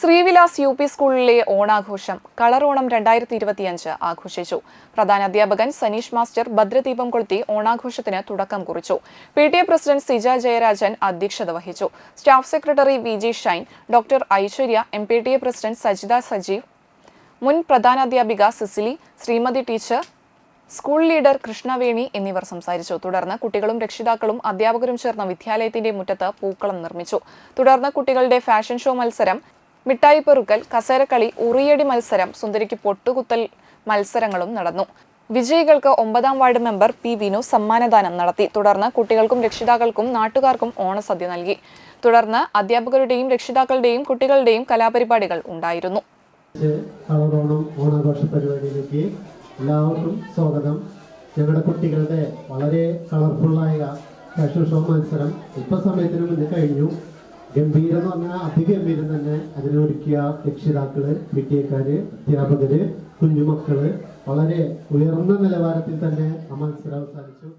Srivilas UP. സ്കൂളിലെ ഓണാഘോഷം കളറോണം 2025 ആഘോഷിച്ചു. പ്രധാനാധ്യാപകൻ സനീഷ് മാസ്റ്റർ ഭദ്രദീപം കൊളുത്തി ഓണാഘോഷത്തിന് തുടക്കം കുറിച്ചു. PTA പ്രസിഡന്റ് സിജ ജയരാജൻ അധ്യക്ഷത വഹിച്ചു. Staff secretary V G. Shine, doctor Aishwarya, MPTA president Sajitha Sajeev, മുൻ പ്രധാനാധ്യാപിക Cicily, Sreemathi teacher, school leader Krishnaveni എന്നിവർ സംസാരിച്ചു. തുടർന്ന് കുട്ടികളും രക്ഷിതാക്കളും അധ്യാപകരും ചേർന്ന് വിദ്യാലയത്തിന്റെ മുറ്റത്ത് പൂക്കളം നിർമ്മിച്ചു. തുടർന്ന് കുട്ടികളുടെ ഫാഷൻ ഷോ മത്സരം, മിഠായി പെറുക്കൽ, കസേരക്കളി, ഉറിയടി മത്സരം, സുന്ദരിക്ക് പൊട്ടുകുത്തൽ മത്സരങ്ങളും നടന്നു. വിജയികൾക്ക് 9ാം വാർഡ് മെമ്പർ പി. വിനു സമ്മാനദാനം നടത്തി. തുടർന്ന് കുട്ടികൾക്കും രക്ഷിതാക്കൾക്കും നാട്ടുകാർക്കും ഓണസദ്യ നൽകി. തുടർന്ന് അധ്യാപകരുടെയും രക്ഷിതാക്കളുടെയും കുട്ടികളുടെയും കലാപരിപാടികൾ ഉണ്ടായിരുന്നു. ഓണാഘോഷ പരിപാടിയിലേക്ക് എല്ലാവർക്കും സ്വാഗതം. ഞങ്ങളുടെ കുട്ടികളുടെ വളരെ കളർഫുള്ളായ ഫാഷൻ ഷോ മത്സരം സമയത്തിന് മുന്നേ കഴിഞ്ഞു. ഗംഭീരം എന്ന് പറഞ്ഞാൽ അതിഗംഭീരം തന്നെ. അതിനൊരുക്കിയ രക്ഷിതാക്കള്, PTA-ക്കാര്, അധ്യാപകര്, കുഞ്ഞുമക്കള് വളരെ ഉയർന്ന നിലവാരത്തിൽ തന്നെ ആ മത്സരം അവസാനിച്ചു.